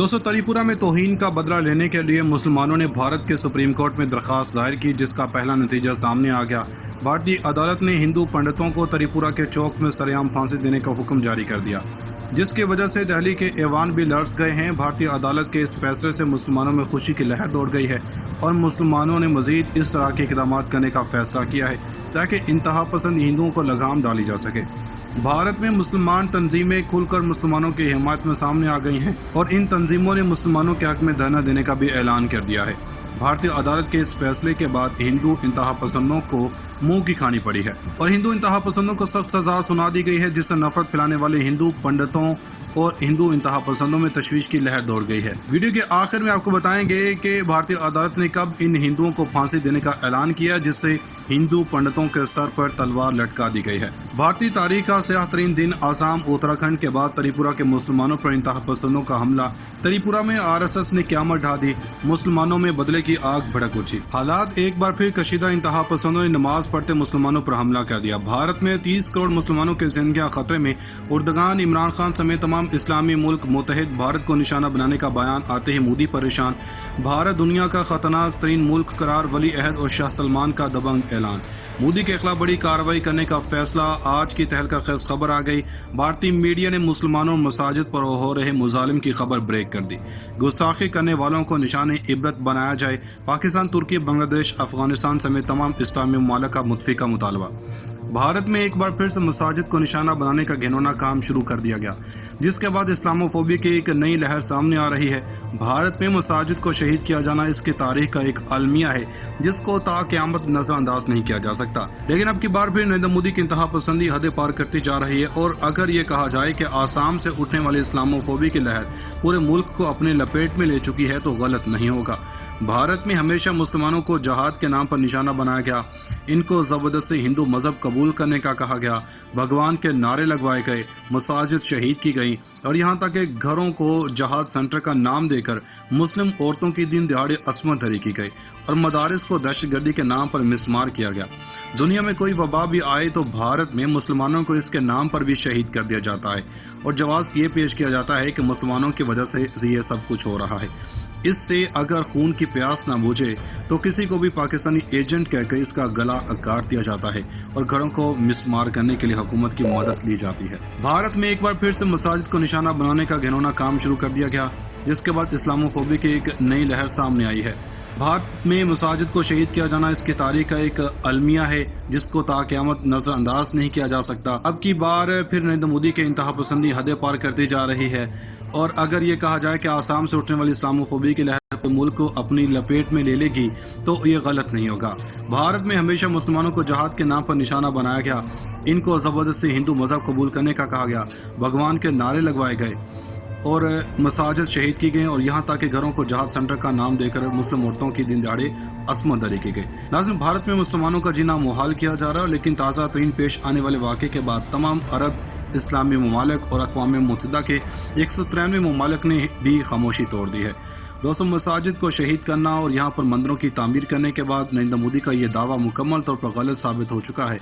दोस्तों, त्रिपुरा में तौहीन का बदला लेने के लिए मुसलमानों ने भारत के सुप्रीम कोर्ट में दरख्वास्त दायर की, जिसका पहला नतीजा सामने आ गया। भारतीय अदालत ने हिंदू पंडितों को त्रिपुरा के चौक में सरेआम फांसी देने का हुक्म जारी कर दिया, जिसकी वजह से दिल्ली के ऐवान भी लर्ज गए हैं। भारतीय अदालत के इस फैसले से मुसलमानों में खुशी की लहर दौड़ गई है और मुसलमानों ने मजीद इस तरह के इक़दाम करने का फैसला किया है ताकि इंतहा पसंद हिंदुओं को लगाम डाली जा सके। भारत में मुसलमान तंजीमें खुलकर मुसलमानों की हिमायत में सामने आ गई हैं और इन तंजीमों ने मुसलमानों के हक में धरना देने का भी ऐलान कर दिया है। भारतीय अदालत के इस फैसले के बाद हिंदू इंतहा पसंदों को मुंह की खानी पड़ी है और हिंदू इंतहा पसंदों को सख्त सजा सुना दी गई है, जिससे नफरत फैलाने वाले हिंदू पंडितों और हिंदू इंतहा पसंदों में तशवीश की लहर दौड़ गई है। वीडियो के आखिर में आपको बताएंगे कि भारतीय अदालत ने कब इन हिंदुओं को फांसी देने का ऐलान किया, जिससे हिंदू पंडितों के सर पर तलवार लटका दी गई है। भारतीय तारीख का स्याह तरीन दिन आसाम उत्तराखंड के बाद त्रिपुरा के मुसलमानों पर इंतहा पसंदों का हमला। त्रिपुरा में RSS ने क़यामत ढा दी, मुसलमानों में बदले की आग भड़क उठी। हालात एक बार फिर कशीदा इंतहा पसंदों ने नमाज पढ़ते मुसलमानों पर हमला कर दिया। भारत में 30 करोड़ मुसलमानों की जिंदगियां खतरे में। उर्दगान, इमरान खान समेत तमाम इस्लामी मुल्क मुत्तहिद भारत को निशाना बनाने का बयान आते ही मोदी परेशान। भारत दुनिया का खतरनाक तरीन मुल्क करार, वली अहद और शाह सलमान का दबंग ऐलान। मोदी के खिलाफ बड़ी कार्रवाई करने का फैसला। आज की तहलका खेज खबर आ गई। भारतीय मीडिया ने मुसलमानों और मसाजिद पर हो रहे मुजालिम की खबर ब्रेक कर दी। गुस्ताखी करने वालों को निशाने इबरत बनाया जाए। पाकिस्तान, तुर्की, बांग्लादेश, अफगानिस्तान समेत तमाम इस्लामी ममालिक का मुत्फी का मुतालबा। भारत में एक बार फिर से मसाजिद को निशाना बनाने का घिनौना काम शुरू कर दिया गया, जिसके बाद इस्लामोफोबिया की एक नई लहर सामने आ रही है। भारत में मसाजिद को शहीद किया जाना इसकी तारीख का एक अलमिया है, जिसको ता क़यामत नजरअंदाज नहीं किया जा सकता। लेकिन अब की बार फिर नरेंद्र मोदी की इंतहा पसंदी हदें पार करती जा रही है और अगर ये कहा जाए कि आसाम से उठने वाली इस्लामोफोबिया की लहर पूरे मुल्क को अपने लपेट में ले चुकी है तो गलत नहीं होगा। भारत में हमेशा मुसलमानों को जहाद के नाम पर निशाना बनाया गया, इनको जबरदस्ती हिंदू मजहब कबूल करने का कहा गया, भगवान के नारे लगवाए गए, मसाजिद शहीद की गई और यहाँ तक कि घरों को जहाद सेंटर का नाम देकर मुस्लिम औरतों की दिन दिहाड़े असमत धरी की गई और मदारिस को दहशतगर्दी के नाम पर मिसमार किया गया। दुनिया में कोई वबा भी आए तो भारत में मुसलमानों को इसके नाम पर भी शहीद कर दिया जाता है और जवाब ये पेश किया जाता है कि मुसलमानों की वजह से ये सब कुछ हो रहा है। इससे अगर खून की प्यास न बुझे तो किसी को भी पाकिस्तानी एजेंट कहकर इसका गला काट दिया जाता है और घरों को मिसमार करने के लिए हुकूमत की मदद ली जाती है। भारत में एक बार फिर से मसाजिद को निशाना बनाने का घिनौना काम शुरू कर दिया गया, जिसके बाद इस्लामोफोबिया की एक नई लहर सामने आई है। भारत में मसाजिद को शहीद किया जाना इसकी तारीख का एक अलमिया है, जिसको ता क़यामत नजरअंदाज नहीं किया जा सकता। अब की बार फिर नरेंद्र मोदी के इंतहा पसंदी हदें पार करती जा रही है और अगर ये कहा जाए कि आसाम से उठने वाली इस्लामोफोबिया की लहर मुल्क को अपनी लपेट में ले लेगी तो ये गलत नहीं होगा। भारत में हमेशा मुसलमानों को जहाद के नाम पर निशाना बनाया गया, इनको जबरदस्ती हिंदू मजहब कबूल करने का कहा गया, भगवान के नारे लगवाए गए और मसाजिद शहीद की गई और यहाँ तक कि घरों को जहाद सेंटर का नाम देकर मुस्लिम औरतों की दिन दिहाड़े असमत दरी की गई। नाज़रीन, भारत में मुसलमानों का जीना मुहाल किया जा रहा है, लेकिन ताज़ा तरीन पेश आने वाले वाक़े के बाद तमाम अरब इस्लामी ममालिक और अक़वाम मुत्तहिदा के 193 ममालिक ने भी खामोशी तोड़ दी है। दोस्तों, मसाजिद को शहीद करना और यहाँ पर मंदिरों की तामीर करने के बाद नरेंद्र मोदी का ये दावा मुकम्मल तौर पर गलत साबित हो चुका है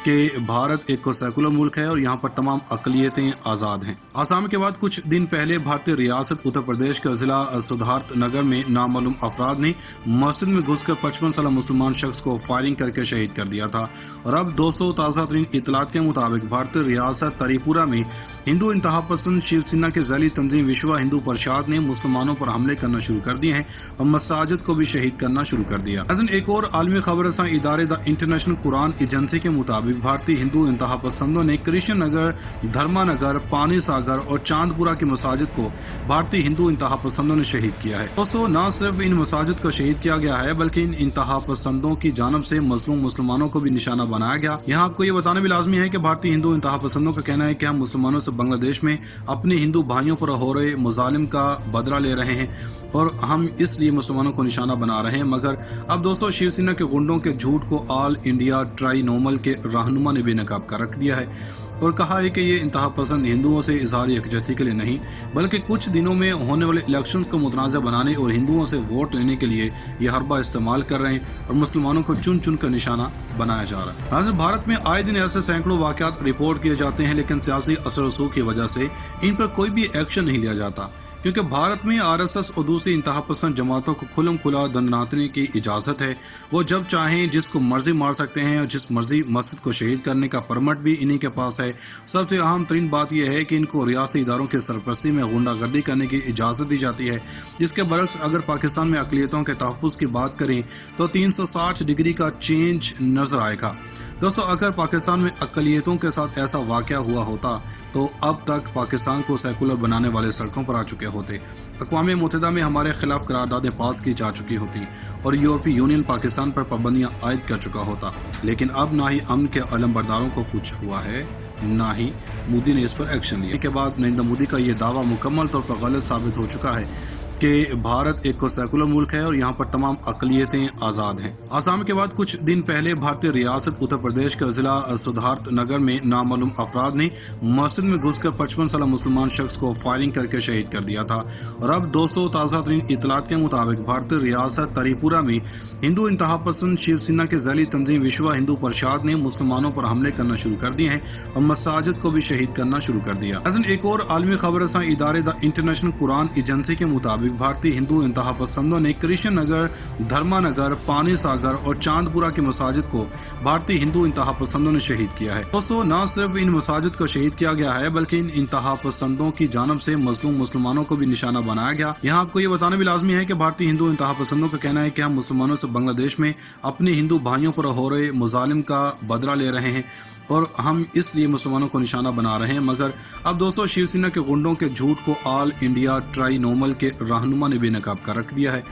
कि भारत एक सेकुलर मुल्क है और यहाँ पर तमाम अक़लियतें आज़ाद हैं। आसाम के बाद कुछ दिन पहले भारतीय रियासत उत्तर प्रदेश के जिला सिद्धार्थ नगर में नामालूम अफराद ने मस्जिद में घुसकर 55 साल मुसलमान शख्स को फायरिंग करके शहीद कर दिया था। और अब दोस्तों, ताज़ा तरीन इतलात के मुताबिक भारतीय रियासत त्रिपुरा में हिंदू इंतहा पसंद शिवसेना के ज़ैली तंजीम विश्व हिंदू परिषद ने मुसलमानों पर हमले करना शुरू कर दिए हैं और मसाजिद को भी शहीद करना शुरू कर दिया। एक और आलमी खबर रसां इदारे द इंटरनेशनल कुरान एजेंसी के मुताबिक भारतीय हिंदू इंतहा पसंदों ने कृष्ण नगर, धर्मानगर, पानी सागर और चांदपुरा की मसाजिद को भारतीय हिंदू इंतहा पसंदों ने शहीद किया है। दोस्तों, न सिर्फ इन मसाजिद को शहीद किया गया है बल्कि इन इंतहा पसंदों की जानब से मजलूम मुसलमानों को भी निशाना बनाया गया। यहाँ आपको ये बताना भी लाजमी है कि भारतीय हिंदू इंतहा पसंदों का कहना है कि हम मुसलमानों से बांग्लादेश में अपने हिंदू भाइयों पर हो रहे मुजालिम का बदला ले रहे हैं और हम इसलिए मुसलमानों को निशाना बना रहे हैं। मगर अब दोस्तों, शिवसेना के गुंडों के झूठ को ऑल इंडिया ट्राइनोमल के रहनुमा ने बेनकाब कर रख दिया है और कहा है कि ये इंतहा पसंद हिंदुओं से इजहार यकजहती के लिए नहीं बल्कि कुछ दिनों में होने वाले इलेक्शंस को मुतनाज़ बनाने और हिंदुओं से वोट लेने के लिए ये हरबा इस्तेमाल कर रहे हैं और मुसलमानों को चुन चुन कर निशाना बनाया जा रहा है। भारत में आए दिन ऐसे सैकड़ों वाक़यात रिपोर्ट किए जाते हैं, लेकिन सियासी असर रसूख की वजह से इन पर कोई भी एक्शन नहीं लिया जाता। क्योंकि भारत में आरएसएस और दूसरी इंतहा पसंद जमातों को खुलम खुला दंडनाटने की इजाज़त है। वो जब चाहें जिसको मर्जी मार सकते हैं और जिस मर्जी मस्जिद को शहीद करने का परमिट भी इन्हीं के पास है। सबसे अहम तरीन बात यह है कि इनको रियासती इदारों की सरपरस्ती में गुंडागर्दी करने की इजाज़त दी जाती है। इसके बरक्स अगर पाकिस्तान में अक़लियतों के तहफ़्फ़ुज़ की बात करें तो 360 डिग्री का चेंज नज़र आएगा। दोस्तों, अगर पाकिस्तान में अक़लियतों के साथ ऐसा वाक़या हुआ होता तो अब तक पाकिस्तान को सेकुलर बनाने वाले सड़कों पर आ चुके होते, अक़वाम मुत्तहिदा में हमारे खिलाफ करारदादें पास की जा चुकी होती और यूरोपीय यूनियन पाकिस्तान पर पाबंदियां आयद कर चुका होता। लेकिन अब ना ही अमन के अलमबरदारों को कुछ हुआ है, ना ही मोदी ने इस पर एक्शन लिया। के बाद नरेंद्र मोदी का ये दावा मुकम्मल तौर पर गलत साबित हो चुका है कि भारत एक सेकुलर मुल्क है और यहाँ पर तमाम अक़लियतें आज़ाद हैं। आसाम के बाद कुछ दिन पहले भारतीय रियासत उत्तर प्रदेश के जिला सिद्धार्थ नगर में नामालूम अफराद ने मस्जिद में घुसकर 55 साल मुसलमान शख्स को फायरिंग करके शहीद कर दिया था। और अब दोस्तों, ताज़ा तरीन इतलात के मुताबिक भारतीय रियासत त्रिपुरा में हिंदू इंतहा पसंद शिवसेना के ज़ैली तंजीम विश्व हिंदू परिषद ने मुसलमानों पर हमले करना शुरू कर दिए हैं और मसाजिद को भी शहीद करना शुरू कर दिया। एक और आलमी खबर रसां इदारे द इंटरनेशनल कुरान एजेंसी के मुताबिक भारतीय हिंदू इंतहा पसंदों ने कृष्ण नगर, धर्मानगर, पानी सागर और चांदपुरा की मसाजिद को भारतीय हिंदू इंतहा पसंदों ने शहीद किया है। दोस्तों, न सिर्फ इन मसाजिद को शहीद किया गया है बल्कि इन इंतहा पसंदों की जानब से मजलूम मुसलमानों को भी निशाना बनाया गया। यहाँ आपको ये बताना भी लाजमी है कि भारतीय हिंदू इंतहा पसंदों का कहना है कि हम मुसलमानों से बांग्लादेश में अपने हिंदू भाइयों पर हो रहे मुजालिम का बदला ले रहे हैं और हम इसलिए मुसलमानों को निशाना बना रहे हैं। मगर अब दोस्तों, शिवसेना के गुंडों के झूठ को ऑल इंडिया ट्राइनोमल के रहनुमा ने बेनकाब कर रख दिया है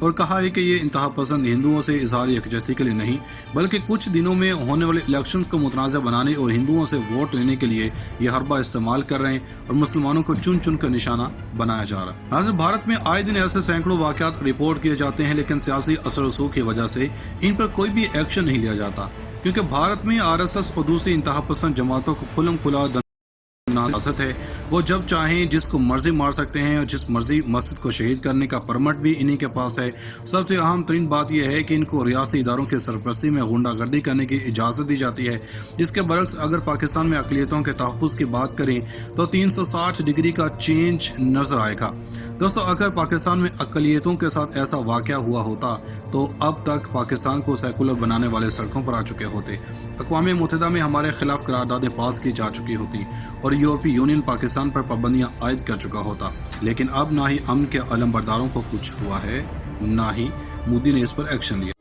और कहा है कि ये इंतहा पसंद हिंदुओं से इजहार यकजहती के लिए नहीं बल्कि कुछ दिनों में होने वाले इलेक्शन को मुतनाज़ बनाने और हिंदुओं से वोट लेने के लिए ये हरबा इस्तेमाल कर रहे हैं और मुसलमानों को चुन चुन कर निशाना बनाया जा रहा है। हाजिर भारत में आए दिन ऐसे सैकड़ों वाक़यात रिपोर्ट किए जाते हैं लेकिन सियासी असर रसूख की वजह से इन पर कोई भी एक्शन नहीं लिया जाता, क्योंकि भारत में आरएसएस और दूसरी इंतहा पसंद जमातों को खुलम खुला इजाज़त है। वो जब चाहें जिसको मर्जी मार सकते हैं और जिस मर्जी मस्जिद को शहीद करने का परमिट भी इन्हीं के पास है। सबसे अहम तरीन बात यह है कि इनको रियासती इदारों की सरपरस्ती में गुंडागर्दी करने की इजाज़त दी जाती है। इसके बरक्स अगर पाकिस्तान में अक़लियतों के तहफ़्फ़ुज़ की बात करें तो 360 डिग्री का चेंज नज़र आएगा। दोस्तों, अगर पाकिस्तान में अक़लियतों के साथ ऐसा वाक़या हुआ होता तो अब तक पाकिस्तान को सेकुलर बनाने वाले सड़कों पर आ चुके होते, अक़वाम मुत्तहिदा में हमारे खिलाफ करारदादें पास की जा चुकी होती और यूरोपीय यूनियन पाकिस्तान पर पाबंदियां आयद कर चुका होता। लेकिन अब ना ही अमन के अलमबरदारों को कुछ हुआ है, ना ही मोदी ने इस पर एक्शन लिया।